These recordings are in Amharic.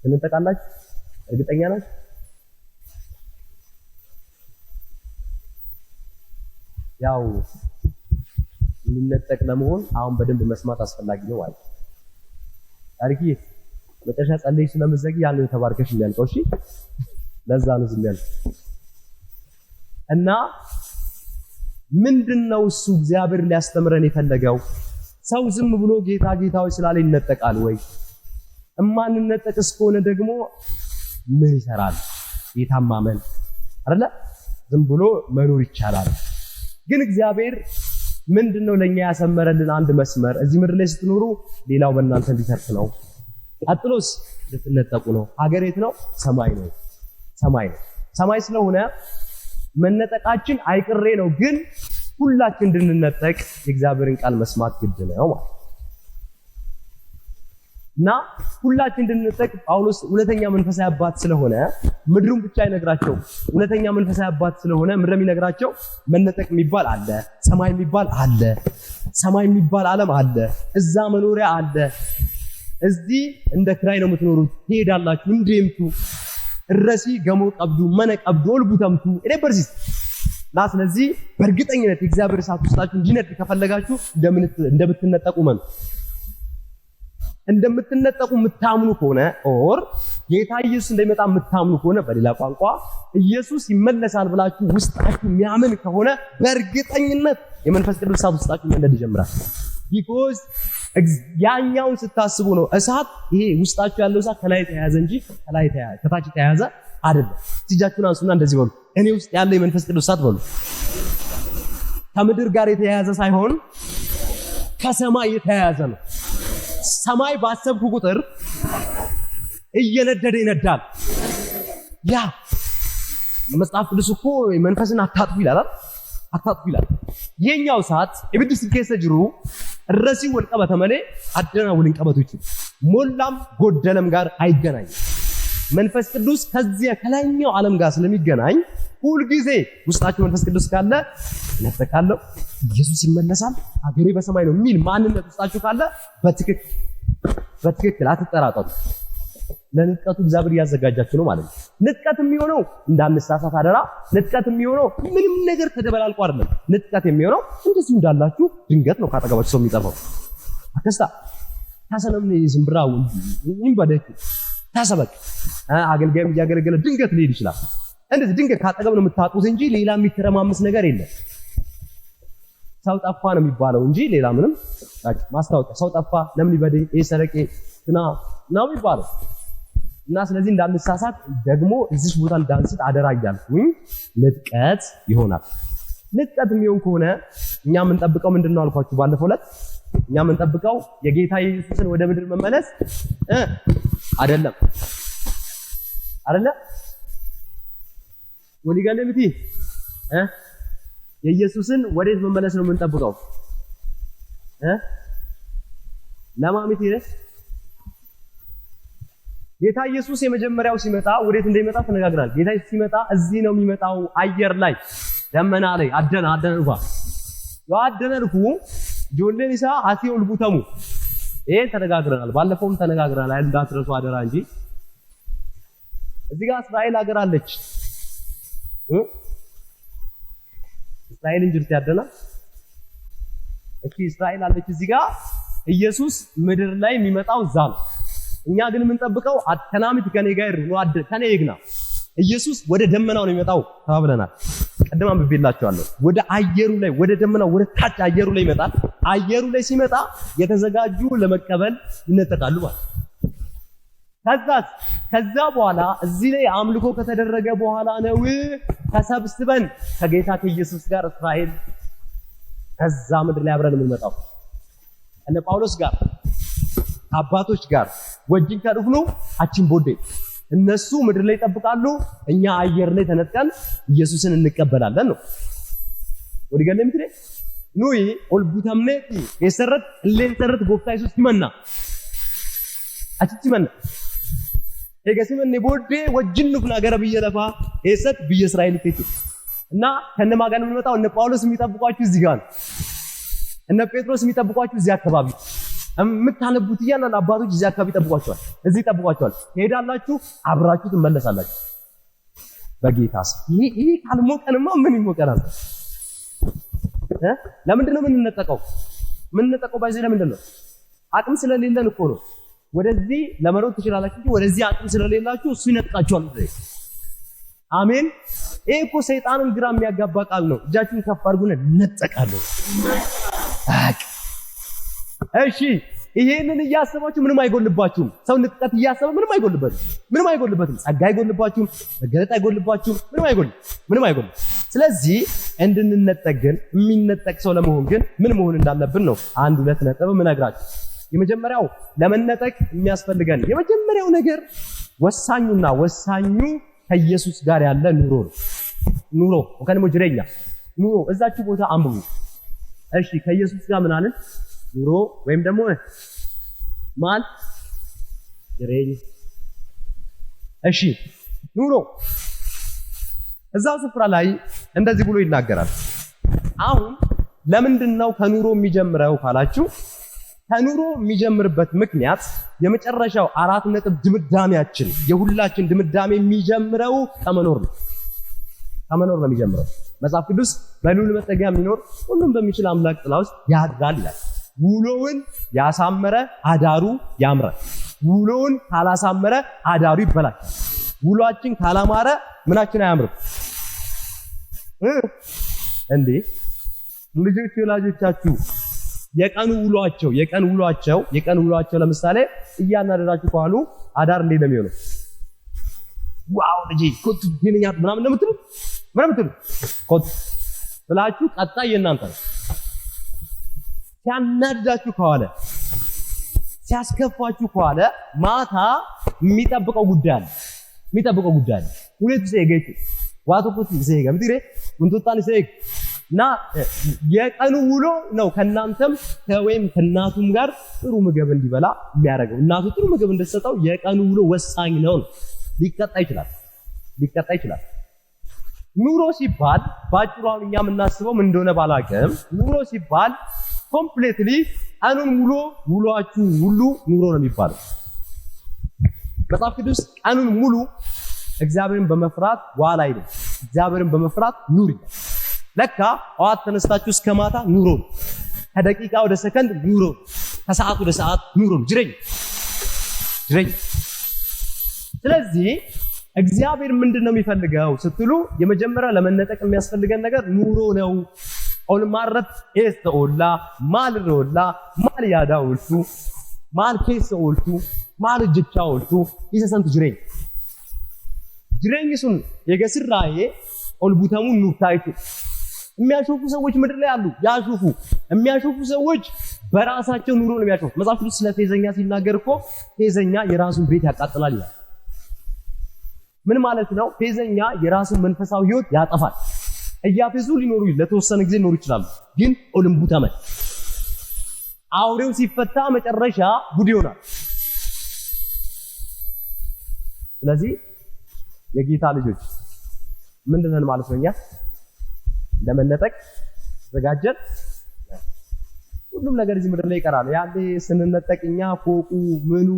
እንጠቃላችሁ እርግጠኛ ናችሁ? ያው እንነጠቅ ለመሆን አሁን በደንብ መስማት አስፈላጊ ነው ማለት ነው። ታሪክ መጨረሻ ጸልይ ስለምዘጊ ያለው ተባርከሽ የሚያልቀው እሺ፣ ለዛ ነው ዝም ያልኩት። እና ምንድነው እሱ እግዚአብሔር ሊያስተምረን የፈለገው? ሰው ዝም ብሎ ጌታ ጌታዊ ስላለ ይነጠቃል ወይ? እማንነጠቅ እስከሆነ ደግሞ ምን ይሰራል? ጌታን ማመን አይደለ? ዝም ብሎ መኖር ይቻላል። ግን እግዚአብሔር ምንድነው ለኛ ያሰመረልን አንድ መስመር፣ እዚህ ምድር ላይ ስትኖሩ ሌላው በእናንተ እንዲተርፍ ነው። ቀጥሎስ ልትነጠቁ ነው። ሀገር የት ነው? ሰማይ ነው። ሰማይ ነው። ሰማይ ስለሆነ መነጠቃችን አይቅሬ ነው። ግን ሁላችን እንድንነጠቅ የእግዚአብሔርን ቃል መስማት ግድ ነው ማለት እና ሁላችን እንድንነጠቅ ጳውሎስ እውነተኛ መንፈሳዊ አባት ስለሆነ ምድሩን ብቻ አይነግራቸው። እውነተኛ መንፈሳዊ አባት ስለሆነ ምድር የሚነግራቸው መነጠቅ የሚባል አለ፣ ሰማይ የሚባል አለ፣ ሰማይ የሚባል ዓለም አለ፣ እዛ መኖሪያ አለ። እዚህ እንደ ክራይ ነው የምትኖሩት፣ ትሄዳላችሁ እንደምቱ እረሲ ገሞ ቀብዱ መነ ቀብዱ ወልቡተምቱ እደበርሲስ እና ስለዚህ በእርግጠኝነት የእግዚአብሔር እሳት ውስጣችሁ እንዲነድ ከፈለጋችሁ እንደምትነጠቁ መን እንደምትነጠቁ የምታምኑ ከሆነ ኦር ጌታ ኢየሱስ እንደሚመጣ የምታምኑ ከሆነ በሌላ ቋንቋ ኢየሱስ ይመለሳል ብላችሁ ውስጣችሁ የሚያምን ከሆነ በእርግጠኝነት የመንፈስ ቅዱስ እሳት ውስጣችሁ መንደድ ይጀምራል። ቢኮዝ ያኛውን ስታስቡ ነው እሳት ይሄ ውስጣችሁ ያለው እሳት ከላይ ተያያዘ እንጂ ከታች ተያያዘ አይደለም። እጃችሁን አንሱና እንደዚህ በሉ፣ እኔ ውስጥ ያለ የመንፈስ ቅዱስ እሳት በሉ ከምድር ጋር የተያያዘ ሳይሆን ከሰማይ የተያያዘ ነው። ሰማይ ባሰብኩ ቁጥር እየነደደ ይነዳል። ያ መጽሐፍ ቅዱስ እኮ መንፈስን አታጥፉ ይላል፣ አታጥፉ ይላል። የኛው ሰዓት እብድስ ከሰ ጅሩ ረሲ ወልቀበ ተመለ አደና ወልንቀበቶች ሞላም ጎደለም ጋር አይገናኝም። መንፈስ ቅዱስ ከዚያ ከላይኛው ዓለም ጋር ስለሚገናኝ ሁሉ ጊዜ ውስጣችሁ መንፈስ ቅዱስ ካለ ነጠቃለው፣ ኢየሱስ ይመለሳል፣ አገሬ በሰማይ ነው የሚል ማንነት ውስጣችሁ ካለ በትክክል አትጠራጠሩ። ለንጥቀቱ እግዚአብሔር ያዘጋጃችሁ ነው ማለት ነው። ንጥቀት የሚሆነው እንዳንሳሳት አደራ። ንጥቀት የሚሆነው ምንም ነገር ተደበላልቆ አይደለም። ንጥቀት የሚሆነው እንደዚህ እንዳላችሁ ድንገት ነው ካጠገባችሁ ሰው የሚጠፋው። አከስታ ታሰለም ዝምብራው ይንበደክ ታሰበክ አገልጋይም እያገለገለ ድንገት ሊሄድ ይችላል። እንደዚህ ድንገት ካጠገብ ነው የምታጡት እንጂ ሌላ የሚተረማመስ ነገር የለም። ሰው ጠፋ ነው የሚባለው እንጂ ሌላ ምንም ማስታወቂያ ሰው ጠፋ ለምን ይበደኝ ሰረቄ ነው የሚባለው። እና ስለዚህ እንዳንሳሳት ደግሞ እዚህ ቦታ እንዳንስት አደራ እያልኩኝ ንጥቀት ይሆናል። ንጥቀት የሚሆን ከሆነ እኛ የምንጠብቀው ምንድነው አልኳችሁ ባለፈው ዕለት። እኛ የምንጠብቀው የጌታ ኢየሱስን ወደ ምድር መመለስ አይደለም ወሊጋለምቲ የኢየሱስን ወዴት መመለስ ነው የምንጠብቀው? ለማሚት ይረስ ጌታ ኢየሱስ የመጀመሪያው ሲመጣ ወዴት እንደሚመጣ ተነጋግረናል። ጌታ ኢየሱስ ሲመጣ እዚህ ነው የሚመጣው፣ አየር ላይ ደመና ላይ አደነልኳ ያደነልኩ ጆሌኒሳ አቲውል ቡተሙ ይሄን ተነጋግረናል። ባለፈውም ተነጋግረናል። እንዳትረሱ አደራ እንጂ እዚህ ጋር እስራኤል ሀገር አለች። እስራኤል እንጅርት ያደና እቺ እስራኤል አለች እዚህ ጋር። ኢየሱስ ምድር ላይ የሚመጣው እዛ ነው። እኛ ግን የምንጠብቀው አተናሚት ከኔ ጋር ነው ከኔ ይግና ኢየሱስ ወደ ደመናው ነው የሚመጣው ተባብለናል። ቀደም አንብቤላችኋለሁ። ወደ አየሩ ላይ ወደ ደመናው ወደ ታች አየሩ ላይ ይመጣል። አየሩ ላይ ሲመጣ የተዘጋጁ ለመቀበል ይነጠቃሉ ማለት። ከዛ በኋላ እዚህ ላይ አምልኮ ከተደረገ በኋላ ነው ተሰብስበን ከጌታ ከኢየሱስ ጋር እስራኤል ከዛ ምድር ላይ አብረን የምንመጣው እነ ጳውሎስ ጋር አባቶች ጋር ወጅን ከድፍኑ አችን ቦዴ እነሱ ምድር ላይ ይጠብቃሉ፣ እኛ አየር ላይ ተነጥቀን ኢየሱስን እንቀበላለን ነው። ወዲገለ ምትሬ ኑይ ኦልቡታምኔቲ የሰረት ለንተረት ጎፍታ ኢየሱስ ይመና አቺ መና ኤገሲመን ቦዴ ወጅን ንፍና ገረብ ይለፋ ኤሰት ብየ እስራኤል ተይቱ እና ከነማ ጋር የምንመጣው እነ ጳውሎስ የሚጠብቋችሁ እዚህ ጋር፣ እነ ጴጥሮስ የሚጠብቋችሁ እዚህ አካባቢ፣ የምታነቡት እያንዳንዱ አባቶች እዚህ አካባቢ ይጠብቋቸዋል፣ እዚህ ይጠብቋቸዋል። ትሄዳላችሁ፣ አብራችሁ ትመለሳላችሁ። በጌታ ስም ይሄ ካልሞቀንማ ምን ይሞቀናል? ለምንድን ነው የምንነጠቀው? ባይዘ ለምንድን ነው? አቅም ስለሌለን እኮ ነው። ወደዚህ ለመሮጥ ትችላላችሁ፣ ወደዚህ አቅም ስለሌላችሁ እሱ ይነጥቃችኋል። አሜን። ይሄ እኮ ሰይጣንን ግራ የሚያጋባ ቃል ነው። እጃችሁን ከፍ አድርጉና ነጠቃለሁ። እሺ ይሄንን እያሰባችሁ ምንም አይጎልባችሁም። ሰው ንጥቀት እያሰበ ምንም አይጎልበትም። ጸጋ አይጎልባችሁም፣ መገለጥ አይጎልባችሁም፣ ምንም አይጎልም። ስለዚህ እንድንነጠቅ ግን የሚነጠቅ ሰው ለመሆን ግን ምን መሆን እንዳለብን ነው 1-2 ነጥብ ምነግራችሁ። የመጀመሪያው ለመነጠቅ የሚያስፈልገን የመጀመሪያው ነገር ወሳኙ ከኢየሱስ ጋር ያለ ኑሮ ወከነሞ ጅሬኛ ኑሮ እዛችሁ ቦታ አንብቡ። እሺ ከኢየሱስ ጋር ምን አለን? ኑሮ ወይም ደግሞ ማል ጅሬኝ። እሺ ኑሮ እዛው ስፍራ ላይ እንደዚህ ብሎ ይናገራል። አሁን ለምንድነው ከኑሮ የሚጀምረው ካላችሁ፣ ከኑሮ የሚጀምርበት ምክንያት የመጨረሻው 4 ነጥብ ድምዳሜያችን የሁላችን ድምዳሜ የሚጀምረው ከመኖር ነው የሚጀምረው። መጽሐፍ ቅዱስ በልዑል መጠጊያ የሚኖር ሁሉም በሚችል አምላክ ጥላ ውስጥ ያድራል ይላል። ውሎውን ያሳመረ አዳሩ ያምራል። ውሎውን ካላሳመረ አዳሩ ይበላሻል። ውሏችን ካላማረ ምናችን አያምርም እንዴ? ልጆች ወላጆቻችሁ የቀን ውሏቸው ለምሳሌ እያናደዳችሁ ካሉ አዳር እንዴት ነው የሚሆነው? ዋው ልጄ ኮት ዲንኛት ምናምን እንደምትሉ ኮት ብላችሁ ቀጣይ የእናንተ ነው። ሲያናድዳችሁ ከዋለ ሲያስከፋችሁ ከዋለ ማታ የሚጠብቀው ጉዳይ አለ። ሁለት ዘይገቱ ዋቶኩት ዘይገ ምትሬ እንቱጣን ዘይግ እና የቀኑ ውሎ ነው ከናንተም ወይም ከናቱም ጋር ጥሩ ምግብ እንዲበላ የሚያደርገው። እናቱ ጥሩ ምግብ እንደሰጠው የቀኑ ውሎ ወሳኝ ነው። ሊቀጣ ይችላል። ኑሮ ሲባል ባጭሩ አሁን እኛ የምናስበው ምን እንደሆነ ባላቀም፣ ኑሮ ሲባል ኮምፕሊትሊ ቀኑን ውሏችሁ ሁሉ ኑሮ ነው የሚባለው። መጽሐፍ ቅዱስ ቀኑን ሙሉ እግዚአብሔርን በመፍራት ዋል አይደል፣ እግዚአብሔርን በመፍራት ኑር ይላል። ለካ ጠዋት ተነስታችሁ እስከ ማታ ኑሮ ነው። ከደቂቃ ወደ ሰከንድ ኑሮ ነው። ከሰዓት ወደ ሰዓት ኑሮ ነው። ጅረኝ። ስለዚህ እግዚአብሔር ምንድነው የሚፈልገው ስትሉ የመጀመሪያ ለመነጠቅ የሚያስፈልገን ነገር ኑሮ ነው። ኦልማረት ኤስተኦላ ማልሮላ ማልያዳ ወልቱ ማልኬስ ወልቱ ማልጅቻ ወልቱ ይሰሰንት ጅረኝሱን የገስራዬ ኦልቡተሙ ኑታይቱ የሚያሾፉ ሰዎች ምድር ላይ አሉ። የሚያሾፉ ሰዎች በራሳቸው ኑሮ ነው የሚያሾፉ። መጽሐፍ ቅዱስ ስለ ፌዘኛ ሲናገር እኮ ፌዘኛ የራሱን ቤት ያቃጥላል ይላል። ምን ማለት ነው? ፌዘኛ የራሱን መንፈሳዊ ህይወት ያጠፋል። እያፌዙ ሊኖሩ ለተወሰነ ጊዜ ሊኖሩ ይችላሉ፣ ግን ኦልምቡ ተመን አውሬው ሲፈታ መጨረሻ ጉድ ይሆናል። ስለዚህ የጌታ ልጆች ምንድነን ማለት ነው? እኛ ለመነጠቅ ተዘጋጀን። ሁሉም ነገር እዚህ ምድር ላይ ይቀራል። ያኔ ስንነጠቅ እኛ ፎቁ ምኑ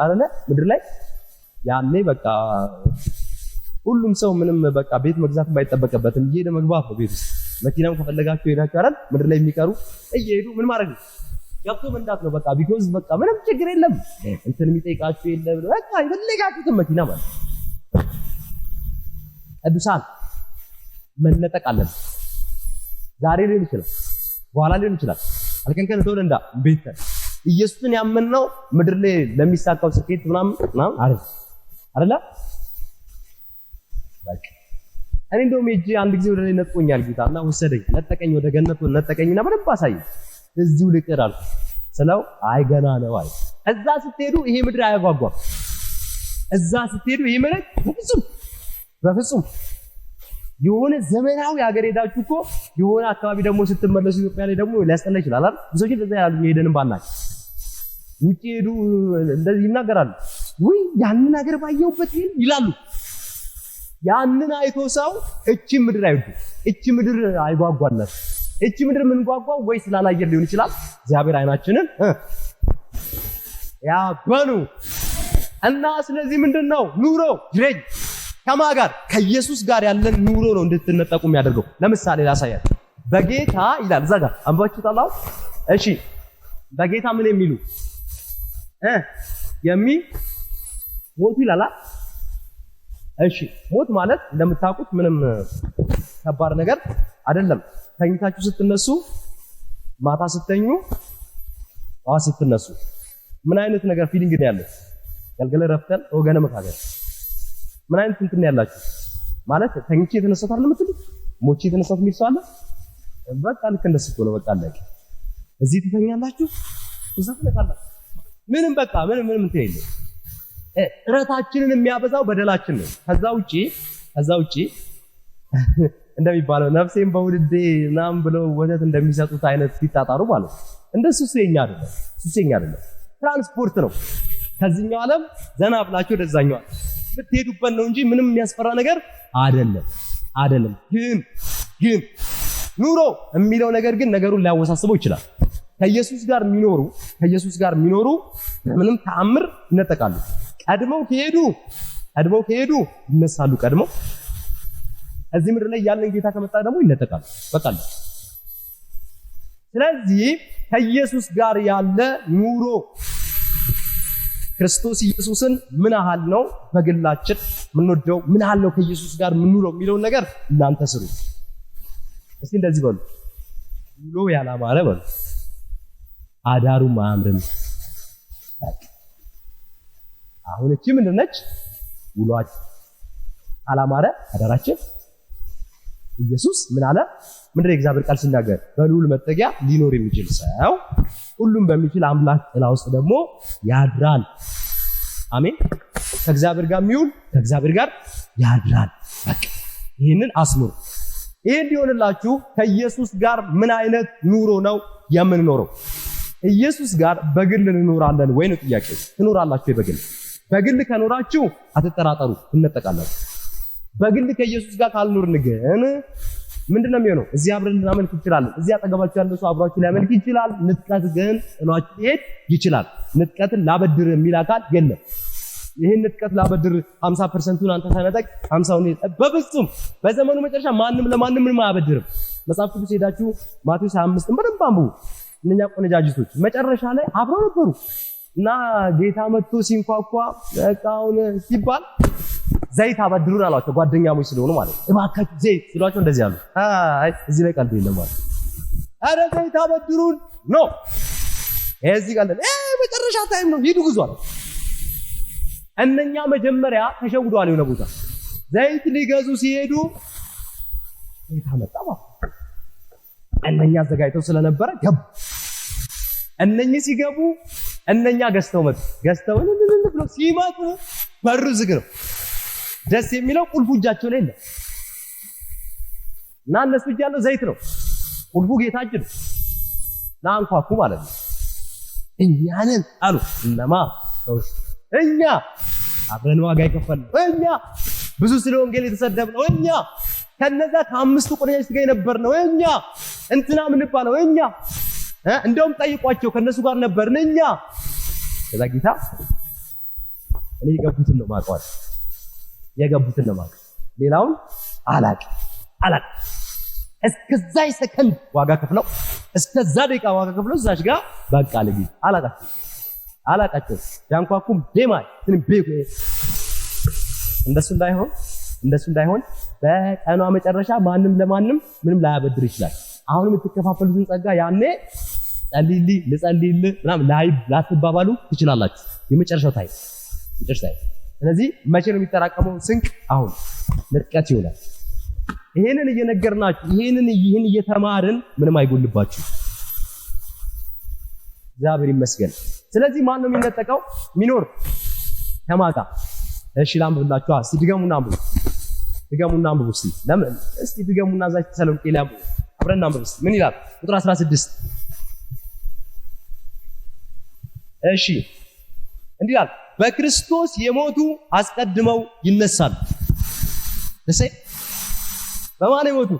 አይደለ ምድር ላይ ያኔ በቃ ሁሉም ሰው ምንም በቃ ቤት መግዛት የማይጠበቅበትም እየሄደ መግባት ነው ቤት ውስጥ። መኪናም ከፈለጋችሁ ሄዳችሁ አይደል ምድር ላይ የሚቀሩ እየሄዱ ምን ማድረግ ነው? ገብቶ መንዳት ነው በቃ። ቢኮዝ በቃ ምንም ችግር የለም እንትን የሚጠይቃችሁ የለም። በቃ የፈለጋችሁትን መኪና ማለት ቅዱሳን መነጠቅ አለብን። ዛሬ ሊሆን ይችላል፣ በኋላ ሊሆን ይችላል። አልከንከን ተወለንዳ ቤት ኢየሱስን ያመንነው ምድር ላይ ለሚሳካው ስኬት ምናምን አይደለ? በቃ እኔ እንደውም እጂ አንድ ጊዜ ወደ ላይ ነጥቆኛል ጌታና ወሰደኝ፣ ነጠቀኝ፣ ወደ ገነት ነጠቀኝና በደንብ አሳየኝ። እዚሁ ልቅር አልኩ ስለው አይ ገና ነው አይ። እዛ ስትሄዱ ይሄ ምድር አያጓጓም። እዛ ስትሄዱ ይሄ ምድር በፍጹም የሆነ ዘመናዊ ሀገር ሄዳችሁ እኮ የሆነ አካባቢ ደግሞ ስትመለሱ ኢትዮጵያ ላይ ደግሞ ሊያስጠላ ይችላል አይደል? ብዙዎች እንደዛ ያሉ ሄደንም ባናቅ ውጪ ሄዱ እንደዚህ ይናገራሉ። ወይ ያንን ሀገር ባየውበት ይላሉ። ያንን አይቶ ሰው እቺ ምድር አይወዱ፣ እቺ ምድር አይጓጓለት። እቺ ምድር ምን ጓጓው ወይ ስላላየር ሊሆን ይችላል። እግዚአብሔር አይናችንን ያበኑ እና ስለዚህ ምንድነው ኑሮ ድረኝ ከማን ጋር ከኢየሱስ ጋር ያለን ኑሮ ነው እንድትነጠቁ የሚያደርገው። ለምሳሌ ላሳያችሁ። በጌታ ይላል እዛ ጋር አንባችሁ ታላው። እሺ በጌታ ምን የሚሉ ሞቱ ይላል። እሺ ሞት ማለት እንደምታውቁት ምንም ከባድ ነገር አይደለም። ተኝታችሁ ስትነሱ፣ ማታ ስትተኙ፣ ስትነሱ ምን አይነት ነገር ፊሊንግ ነው ያለው? ገልገለ ረፍተን ወገነ መካከል ምን አይነት እንትን ያላችሁ ማለት ተኝቼ የተነሳሁት አይደል የምትሉት? ሞቼ የተነሳሁት የሚል ሰው አለ? በቃ ልክ እንደሱ ነው። በቃ አለቀ። እዚህ ትተኛላችሁ፣ እዛ ትነቃላችሁ። ምንም በቃ ምንም እንትን የለም። ጥረታችንን የሚያበዛው በደላችን ነው። ከዛ ውጪ እንደሚባለው ነፍሴን በውድዴ ምናምን ብለው ወተት እንደሚሰጡት አይነት ሲጣጣሩ ማለት ነው። እንደሱ የኛ አይደለም። ትራንስፖርት ነው። ከዚህኛው ዓለም ዘና ብላችሁ ወደዛኛው ብትሄዱበት ነው እንጂ ምንም የሚያስፈራ ነገር አይደለም። ግን ኑሮ የሚለው ነገር ግን ነገሩን ሊያወሳስበው ይችላል። ከኢየሱስ ጋር የሚኖሩ ምንም ተአምር ይነጠቃሉ። ቀድመው ከሄዱ ይነሳሉ። ቀድመው እዚህ ምድር ላይ ያለን ጌታ ከመጣ ደግሞ ይነጠቃሉ። በቃ ስለዚህ ከኢየሱስ ጋር ያለ ኑሮ ክርስቶስ ኢየሱስን ምን ያህል ነው በግላችን ምንወደው፣ ምን ያህል ነው ከኢየሱስ ጋር ምንኖረው የሚለውን ነገር እናንተ ስሩ። እስቲ እንደዚህ በሉ፣ ውሎ ያላማረ በሉ፣ አዳሩም አያምርም። አሁን እቺ ምንድን ነች? ውሏችን አላማረ አዳራችን። ኢየሱስ ምን አለ? ምንድን ነው የእግዚአብሔር ቃል ሲናገር? በልዑል መጠጊያ ሊኖር የሚችል ሰው ሁሉም በሚችል አምላክ ጥላ ውስጥ ደግሞ ያድራል። አሜን። ከእግዚአብሔር ጋር የሚውል ከእግዚአብሔር ጋር ያድራል። በቃ ይህንን አስምሩ። ይህ እንዲሆንላችሁ ከኢየሱስ ጋር ምን አይነት ኑሮ ነው የምንኖረው? ኢየሱስ ጋር በግል እንኖራለን ወይ ነው ጥያቄው። ትኖራላችሁ? በግል ከኖራችሁ አትጠራጠሩ፣ ትነጠቃላችሁ። በግል ከኢየሱስ ጋር ካልኖርን ግን ምንድነው የሚሆነው? እዚህ አብረን ልናመልክ እንችላለን። እዚህ አጠገባችሁ ያለው ሰው አብራችሁ ሊያመልክ ይችላል። ንጥቀት ግን ጥሏችሁ ሊሄድ ይችላል። ንጥቀትን ላበድር የሚል አካል የለም። ይህን ንጥቀት ላበድር 50%ን አንተ ተነጠቅ 50ውን በፍጹም። በዘመኑ መጨረሻ ማንም ለማንም ምንም አያበድርም። መጽሐፍ ቅዱስ ሄዳችሁ ማቴዎስ 25 በደንብ አንብቡ። እነኛ ቆነጃጅቶች መጨረሻ ላይ አብረው ነበሩ እና ጌታ መጥቶ ሲንኳኳ እቃውን ሲባል ዘይት አበድሩን አሏቸው። ጓደኛሞች ስለሆኑ ማለት ነው። እባካችሁ ዘይት ሲሏቸው እንደዚህ አሉ። አይ እዚህ ላይ ቀልድ የለም ማለት አረ ዘይት አበድሩን ኖ እዚህ ቀልድ መጨረሻ ታይም ነው ሂዱ ጉዟል። እነኛ መጀመሪያ ተሸውደዋል። የሆነ ቦታ ዘይት ሊገዙ ሲሄዱ ጌታ መጣ ማለት እነኛ አዘጋጅተው ስለነበረ ገቡ። እነኚህ ሲገቡ እነኛ ገዝተው ብለው ሲመጡ በሩ ዝግ ነው። ደስ የሚለው ቁልፉ እጃቸው ላይ የለም እና እነሱ እጅ ያለው ዘይት ነው። ቁልፉ ጌታችን እና አንኳኩ ማለት ነው። እኛንን አሉ። እነማ እኛ አብረን ዋጋ የከፈልነው፣ እኛ ብዙ ስለ ወንጌል የተሰደብነው፣ እኛ ከነዛ ከአምስቱ ቆነጃጅት ጋር የነበርነው፣ እኛ እንትና ምንባለው፣ እኛ እንደውም ጠይቋቸው ከነሱ ጋር ነበርን እኛ። ከዛ ጌታ እኔ የገቡትን ነው ማውቀው፣ የገቡትን ነው ማውቀው፣ ሌላውን አላውቅም። እስከዛ ሰከንድ ዋጋ ከፍለው፣ እስከዛ ደቂቃ ዋጋ ከፍለው እዛች ጋር በቃ ለጊዜ አላውቃቸው ያንኳኩም ደማይ ቤኩ እንደሱ እንዳይሆን በቀኗ መጨረሻ ማንም ለማንም ምንም ላያበድር ይችላል። አሁን የምትከፋፈሉትን ጸጋ ያኔ ልጸልይልህ ምናምን ላትባባሉ ትችላላችሁ። የመጨረሻው ታይም። ስለዚህ መቼ ነው የሚጠራቀመው ስንቅ? አሁን ንጥቀት ይሆናል። ይሄንን እየነገርናችሁ ይህን እየተማርን ምንም አይጎልባችሁ። እግዚአብሔር ይመስገን። ስለዚህ ማን ነው የሚነጠቀው? ሚኖር ከማጋ እሺ ላምብላችሁ። እስቲ ድገሙና አንብቡ። እስቲ ለምን እስቲ ድገሙና እዛች ተሰሎንቄ ላይ አንብቡ። አብረን አንብቡ። እስቲ ምን ይላል? ቁጥር 16 እሺ እንዲህ ይላል፣ በክርስቶስ የሞቱ አስቀድመው ይነሳሉ። እሰይ በማን የሞቱ?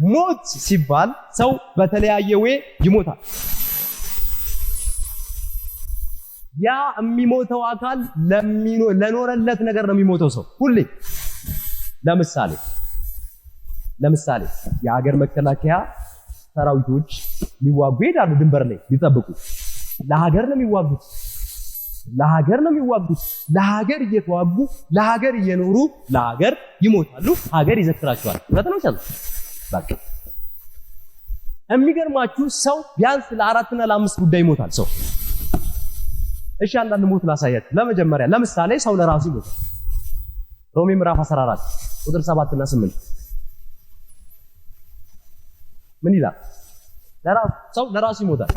ሞት ሲባል ሰው በተለያየ ወይ ይሞታል። ያ የሚሞተው አካል ለኖረለት ነገር ነው የሚሞተው ሰው ሁሌ። ለምሳሌ የሀገር መከላከያ ሰራዊቶች ሊዋጉ ይሄዳሉ፣ ድንበር ላይ ሊጠብቁ። ለሀገር ነው የሚዋጉት። ለሀገር እየተዋጉ ለሀገር እየኖሩ ለሀገር ይሞታሉ። ሀገር ይዘክራቸዋል። እውነት ነው። በቃ የሚገርማችሁ ሰው ቢያንስ ለ4 እና ለ5 ጉዳይ ይሞታል ሰው። እሺ አንዳንድ ሞት ላሳያችሁ። ለምሳሌ ሰው ለራሱ ይሞታል። ሮሜ ምዕራፍ 14 ቁጥር 7 እና 8 ምን ይላል? ሰው ለራሱ ይሞታል።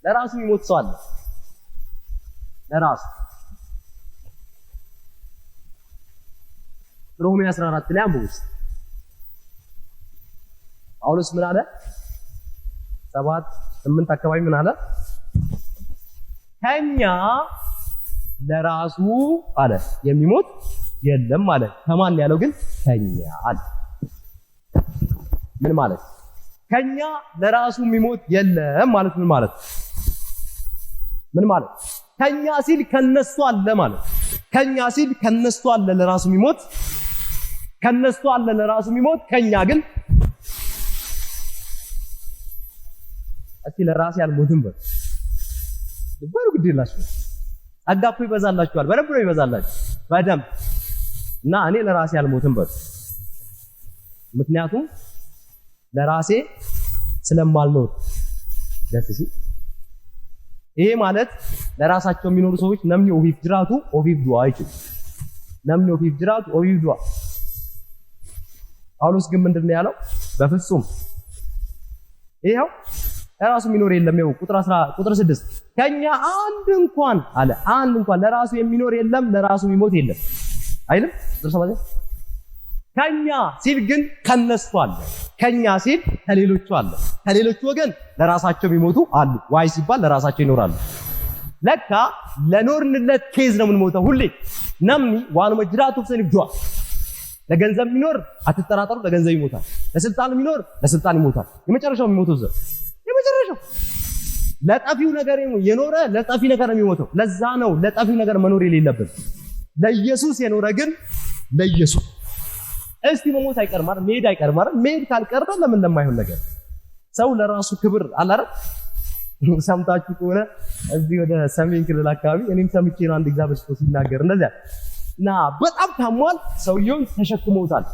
ለራሱ ይሞት ሰው አለ። ለራሱ ሮሜ 14 ላይ አንብቡት። ጳውሎስ ምን አለ? 7-8 አካባቢ ምን አለ? ከኛ ለራሱ አለ የሚሞት የለም አለ። ከማን ያለው ግን? ከኛ አለ። ምን ማለት? ከኛ ለራሱ የሚሞት የለም ማለት ምን ማለት? ከኛ ሲል ከነሱ አለ ማለት። ከኛ ሲል ከነሱ አለ ለራሱ የሚሞት፣ ከነሱ አለ ለራሱ የሚሞት። ከኛ ግን እስቲ ለራሴ አልሞትም በሉ ግድ የላችሁ። ጸጋ እኮ ይበዛላችኋል። በደንብ ነው ይበዛላችሁ በደንብ። እና እኔ ለራሴ አልሞትም በሉ። ምክንያቱም ለራሴ ስለማልኖር ደስ ሲል። ይሄ ማለት ለራሳቸው የሚኖሩ ሰዎች ነምኒ ኦፊፍ ጅራቱ ኦፊፍ ዱአ አይችልም። ነምኒ ኦፊፍ ጅራቱ ኦፊፍ ዱአ። ጳውሎስ ግን ምንድነው ያለው? በፍጹም ይሄው ለራሱ የሚኖር የለም። ይሄው ቁጥር 6 ከኛ አንድ እንኳን ለራሱ የሚኖር የለም፣ ለራሱ የሚሞት የለም አይልም? ቁጥር 7 ከኛ ሲል ግን ከነሱ አለ። ከኛ ሲል ከሌሎቹ አለ። ከሌሎቹ ወገን ለራሳቸው የሚሞቱ አሉ። ዋይ ሲባል ለራሳቸው ይኖራሉ። ለካ ለኖርንለት ኬዝ ነው የምንሞተው ሁሌ። ነምኒ ዋኑ መጅራቱ ሰንፍ ጆአ። ለገንዘብ የሚኖር አትጠራጠሩ፣ ለገንዘብ ይሞታል። ለስልጣን የሚኖር ለስልጣን ይሞታል። የመጨረሻው የሚሞተው ዘር የመጨረሻው ለጠፊው ነገር የኖረ ለጠፊ ነገር ነው የሚሞተው። ለዛ ነው ለጠፊው ነገር መኖር የሌለብን። ለኢየሱስ የኖረ ግን ለኢየሱስ እስቲ መሞት አይቀርም አይደል? መሄድ አይቀርም አይደል? መሄድ ካልቀረ ለምን ለማይሆን ነገር ሰው ለራሱ ክብር አለ አይደል? ሰምታችሁ ከሆነ እዚህ ወደ ሰሜን ክልል አካባቢ እኔም ሰምቼ ነው አንድ እግዚአብሔር ሰው ሲናገር እንደዚያ እና በጣም ታሟል። ሰውየውን ተሸክመውታል።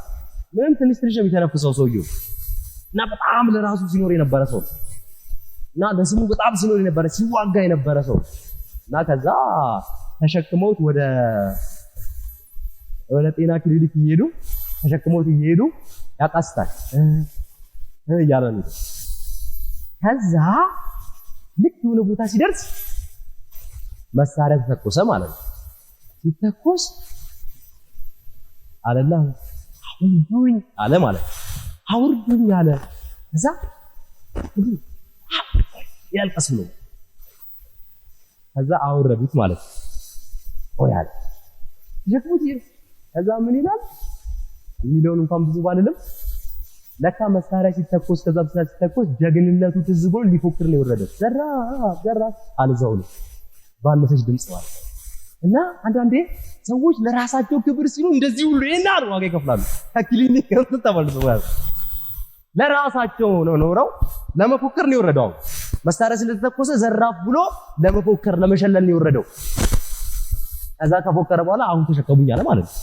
ምንም ትንሽ ነው የሚተነፍሰው ሰውየው እና በጣም ለራሱ ሲኖር የነበረ ሰው እና ለስሙ በጣም ሲኖር የነበረ ሲዋጋ የነበረ ሰው እና ከዛ ተሸክመውት ወደ ጤና ክሊኒክ እየሄዱ ያቃስታል እያለ ነው። ከዛ ልክ የሆነ ቦታ ሲደርስ መሳሪያ ተተኮሰ ማለት ነው። ሲተኮስ አለላ አውርዱኝ አለ ማለት ነው። አውርዱኝ አለ። ከዛ ያልቀስ ብሎ ከዛ አወረዱት ማለት ነው። ኦያል ጀክሙት። ከዛ ምን ይላል የሚለውን እንኳን ብዙ ባልልም ለካ መሳሪያ ሲተኮስ ከዛ ብቻ ሲተኮስ ጀግንነቱ ትዝ ብሎ ሊፎክር ነው የወረደው። ዘራ አልዛው ነው ባነሰች ድምጽ ማለት እና አንዳንዴ ሰዎች ለራሳቸው ክብር ሲሉ እንደዚህ ሁሉ ይናር ዋጋ ይከፍላሉ። ከክሊኒክ ተመልሰው ለራሳቸው ነው ኖረው ለመፎከር ነው የወረደው። መሳሪያ ስለተተኮሰ ዘራፍ ብሎ ለመፎከር ለመሸለል ነው የወረደው። ከዛ ከፎከረ በኋላ አሁን ተሸከሙኝ አለ ማለት ነው።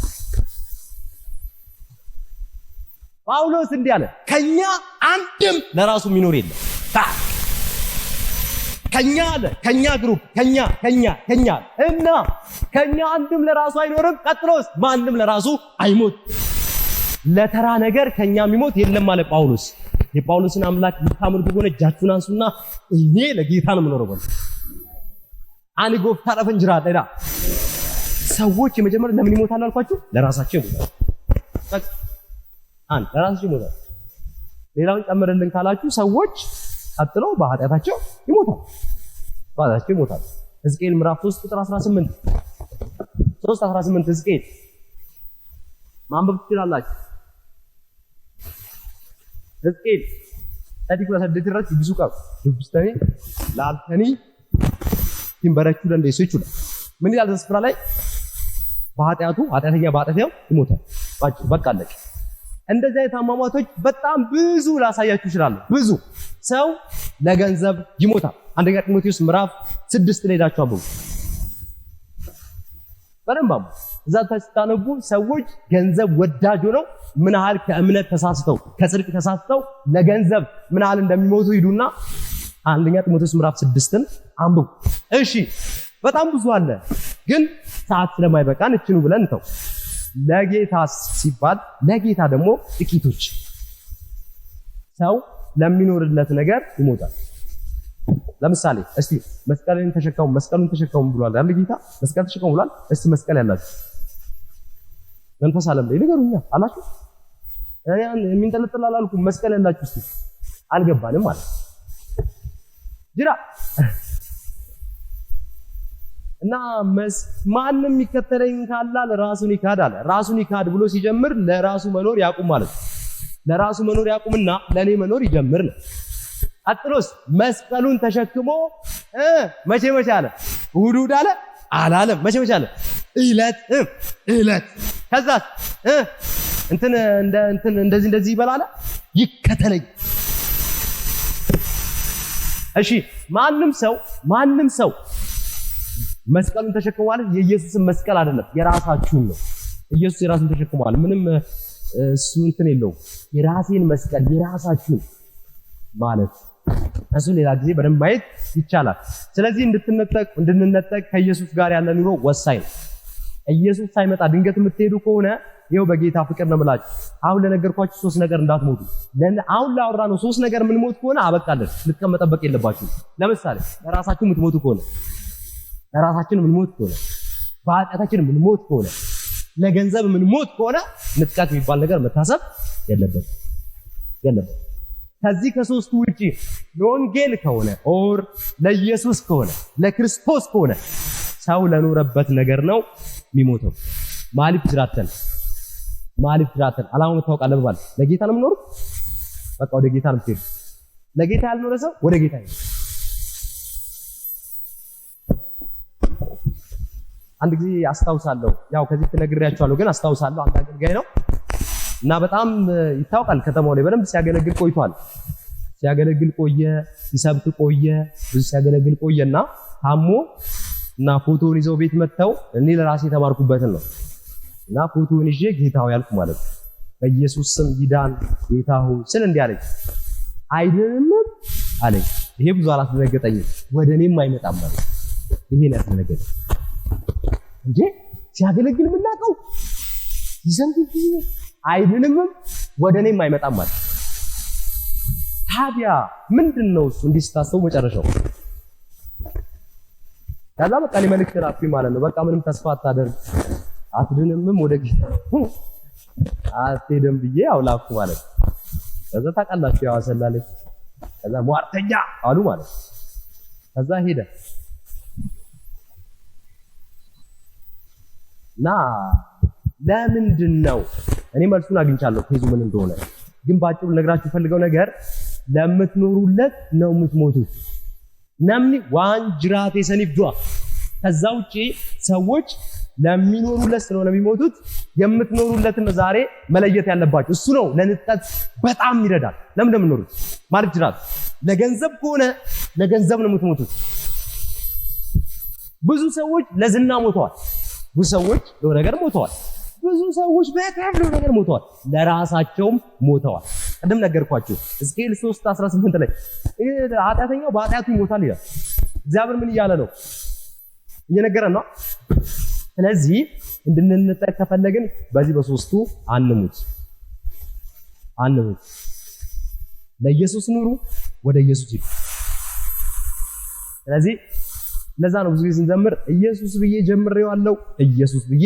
ጳውሎስ እንዲህ አለ፣ ከኛ አንድም ለራሱ የሚኖር የለም። ከኛ አለ፣ ከኛ ግሩፕ፣ ከኛ እና ከኛ አንድም ለራሱ አይኖርም። ቀጥሎስ ማንም ለራሱ አይሞት። ለተራ ነገር ከኛ የሚሞት የለም አለ ጳውሎስ። የጳውሎስን አምላክ ልታመልኩ ከሆነ እጃችሁን አንሱና እኔ ለጌታ ነው የምኖረው በሉ። አንጎፍ ታረፈን ጅራ ደዳ ሰዎች የመጀመሪያ ለምን ይሞታሉ አልኳችሁ? ለራሳቸው ይሞታሉ። ለራሳቸው ይሞታሉ። ሌላውን ጨምርልን ካላችሁ ሰዎች ቀጥለው በኃጢአታቸው ይሞታሉ። ሕዝቅኤል ምዕራፍ 3 ቁጥር 18 ሕዝቅኤል ማንበብ ትችላላችሁ። ሕዝቅኤል ታዲያ ለሰደት ይረጥ ቢሱቃ ዱብስተኒ ላልተኒ ሲንበረቹ ለእንደሱ ይችላል። ምን ይላል ስፍራ ላይ? ኃጢአተኛ በኃጢአቱ ይሞታል። በቃ አለቀ። እንደዚህ አይነት አሟሟቶች በጣም ብዙ ላሳያችሁ ይችላል። ብዙ ሰው ለገንዘብ ይሞታል። አንደኛ ጢሞቴዎስ ምዕራፍ 6 ላይ ሄዳችሁ አንብቡ። በደንብ አንብቡ። እዛ ታስታነቡ ሰዎች ገንዘብ ወዳጅ ሆነው ምን ያህል ከእምነት ተሳስተው ከጽድቅ ተሳስተው ለገንዘብ ምን ያህል እንደሚሞቱ ሂዱና አንደኛ ጢሞቴዎስ ምዕራፍ 6ን አንብቡ። እሺ በጣም ብዙ አለ፣ ግን ሰዓት ስለማይበቃን እችኑ ብለን ተው። ለጌታ ሲባል ለጌታ ደግሞ ጥቂቶች ሰው ለሚኖርለት ነገር ይሞታል። ለምሳሌ እስቲ መስቀልን ተሸከሙ ብሏል አይደል? ጌታ መስቀል ተሸከሙ ብሏል። እስቲ መስቀል ያላችሁ መንፈስ ዓለም ላይ ንገሩኛ አላችሁ። የሚንጠለጥል አላልኩም። መስቀል ያላችሁ እስቲ አልገባንም ማለት ጅራ እና ማንም የሚከተለኝ ካለ ራሱን ይካድ አለ። ራሱን ይካድ ብሎ ሲጀምር ለራሱ መኖር ያቁም ማለት ነው። ለራሱ መኖር ያቁምና ለኔ መኖር ይጀምር ነው። አጥሎስ መስቀሉን ተሸክሞ መቼ አለ? እሑድ አለ አላለም። መቼ አለ? እለት ከዛስ እንደዚህ ይበላል። ይከተለኝ። እሺ ማንም ሰው መስቀሉን ተሸክሟል። የኢየሱስን መስቀል አይደለም የራሳችሁን ነው። ኢየሱስ የራሱን ተሸክሟል። ምንም እሱ የለውም። የራሴን መስቀል የራሳችሁን ማለት እሱ ሌላ ጊዜ በደንብ ማየት ይቻላል። ስለዚህ እንድንነጠቅ ከኢየሱስ ጋር ያለ ኑሮ ወሳኝ ነው። ኢየሱስ ሳይመጣ ድንገት የምትሄዱ ከሆነ ይኸው በጌታ ፍቅር ነው የምላችሁ። አሁን ለነገርኳችሁ 3 ነገር እንዳትሞቱ። አሁን ላወራ ነው 3 ነገር የምንሞት ከሆነ አበቃለን። ልትቀመጠበቅ የለባችሁም። ለምሳሌ ለራሳችሁ የምትሞቱ ከሆነ ለራሳችን የምንሞት ከሆነ በኃጢአታችን የምንሞት ከሆነ ለገንዘብ የምንሞት ከሆነ ንጥቀት የሚባል ነገር መታሰብ የለበትም። ከዚህ ከሶስቱ ውጪ ለወንጌል ከሆነ ኦር ለኢየሱስ ከሆነ ለክርስቶስ ከሆነ ሰው ለኖረበት ነገር ነው የሚሞተው። ማሊፍ ጅራተን አላማው መታወቅ አለበት። ለጌታ ነው የምኖረው። በቃ ወደ ጌታ ነው የምትሄዱ። ለጌታ ያልኖረ ሰው ወደ ጌታ ነው። አንድ ጊዜ አስታውሳለሁ፣ ያው ከዚህ ተነግሬያችኋለሁ፣ ግን አስታውሳለሁ። አንድ አገልጋይ ነው እና በጣም ይታወቃል ከተማው ላይ በደንብ ሲያገለግል ቆይቷል። ሲያገለግል ቆየ፣ ሲሰብክ ቆየ፣ ብዙ ሲያገለግል ቆየና ታሞ እና ፎቶውን ይዘው ቤት መጥተው እኔ ለራሴ የተማርኩበትን ነው እና ፎቶውን ይዤ ጌታው ያልኩ ማለት ነው በኢየሱስ ስም ይዳን ጌታው ስል እንዲህ አለኝ። አይደለም አለኝ። ይሄ ብዙ አላስደነገጠኝም። ወደ እኔም አይመጣም ማለት ይሄ ነው ያስደነገጠኝ እንጂ ሲያገለግል ምናቀው ይዘንብ አይደለም ወደ እኔም አይመጣም ማለት። ታዲያ ምንድነው እሱ እንዲስታሰው መጨረሻው? ከዛ በቃ ለመልእክት ራፊ ማለት ነው። በቃ ምንም ተስፋ አታደርግ አትድንምም ወደ ጌታ አትሄድም ብዬ አውላኩ ማለት ነው። ከዛ ታውቃላችሁ ያው አሰላለች ከዛ ሟርተኛ አሉ ማለት ነው። ከዛ ሄደ እና ለምንድን ነው እኔ መልሱን አግኝቻለሁ ከይዙ ምን እንደሆነ፣ ግን ባጭሩ ልነግራችሁ ፈልገው ነገር ለምትኖሩለት ነው የምትሞቱት። ነምኒ ዋን ጅራቴ ሰኒፍ ዱአ። ከዛ ውጪ ሰዎች ለሚኖሩለት ስለሆነ የሚሞቱት የምትኖሩለትን ዛሬ መለየት ያለባችሁ እሱ ነው። ለንጥቀት በጣም ይረዳል። ለምን እንደምትኖሩት ማለት ጅራት ለገንዘብ ከሆነ ለገንዘብ ነው የምትሞቱት። ብዙ ሰዎች ለዝና ሞተዋል። ብዙ ሰዎች ለነገር ሞተዋል። ብዙ ሰዎች በጣም ለነገር ሞተዋል። ለራሳቸውም ሞተዋል። ቀደም ነገርኳችሁ ሕዝቅኤል 3:18 ላይ ኃጢአተኛው በኃጢአቱ ይሞታል ይላል። እግዚአብሔር ምን እያለ ነው? እየነገረን ነው። ስለዚህ እንድንነጠቅ ከፈለግን በዚህ በሶስቱ አንሙት። ለኢየሱስ ኑሩ፣ ወደ ኢየሱስ ሂዱ። ስለዚህ ለዛ ነው ብዙ ጊዜ ስንዘምር ኢየሱስ ብዬ ጀምሬዋለሁ፣ ኢየሱስ ብዬ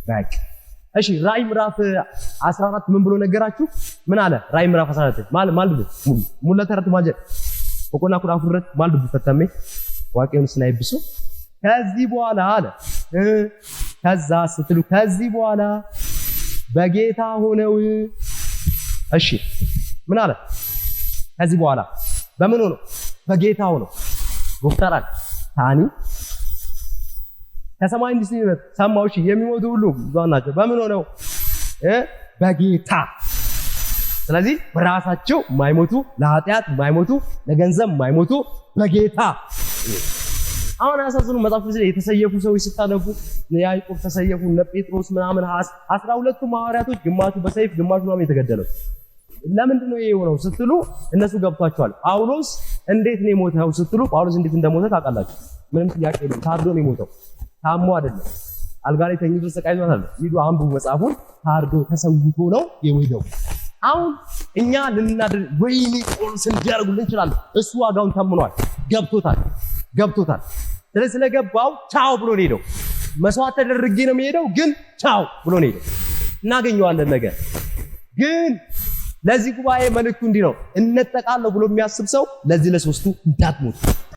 በቃ። እሺ ራዕይ ምዕራፍ 14 ምን ብሎ ነገራችሁ? ምን አለ? ራዕይ ምዕራፍ 14 ማልዱ ሙለተረት ማጀ ወቆና ኩራፉረት ማልዱ ፈተሜ ዋቄውን ስናይብሱ ከዚህ በኋላ አለ ከዛ ስትሉ ከዚህ በኋላ በጌታ ሆነው። እሺ ምን አለ? ከዚህ በኋላ በምን ሆነው? በጌታ ሆነው ጎፍታራል ታኒ ከሰማይ እንዲህ ሲል ሰማሁ። እሺ የሚሞቱ ሁሉ ብዙሃን ናቸው። በምን ሆነው? በጌታ። ስለዚህ በራሳቸው የማይሞቱ፣ ለኃጢአት የማይሞቱ፣ ለገንዘብ የማይሞቱ በጌታ። አሁን አሳዝኑ መጽሐፍ ቅዱስ ላይ የተሰየፉ ሰዎች ስታነቡ ያዕቆብ ተሰየፉ፣ እነ ጴጥሮስ ምናምን 12ቱ ሐዋርያቶች ግማሹ በሰይፍ ግማሹ ምናምን የተገደለው። ለምንድን ነው ይሄ የሆነው ስትሉ እነሱ ገብቷቸዋል። ጳውሎስ እንዴት ነው የሞተው ስትሉ ጳውሎስ እንዴት እንደሞተ ታውቃላችሁ? ምንም ጥያቄ የለም። ታርዶ ነው የሞተው። ታሞ አይደለም፣ አልጋ ላይ ተኝቶ ተሰቃይቶ አይደለም። ሂዱ አንብቡ መጽሐፉን። ታርዶ ተሰውቶ ነው የሞተው። አሁን እኛ ልናደር ወይኔ ጳውሎስ እንዲያርጉልን እንችላለን። እሱ ዋጋውን ተምኗል፣ ገብቶታል። ስለዚህ ስለገባው ቻው ብሎ ነው ሄደው። መስዋዕት ተደርጌ ነው የሚሄደው፣ ግን ቻው ብሎ ነው ሄደው። እናገኘዋለን ነገር። ግን ለዚህ ጉባኤ መልእክቱ እንዲህ ነው፣ እነጠቃለሁ ብሎ የሚያስብ ሰው ለዚህ ለሶስቱ እንዳትሞቱ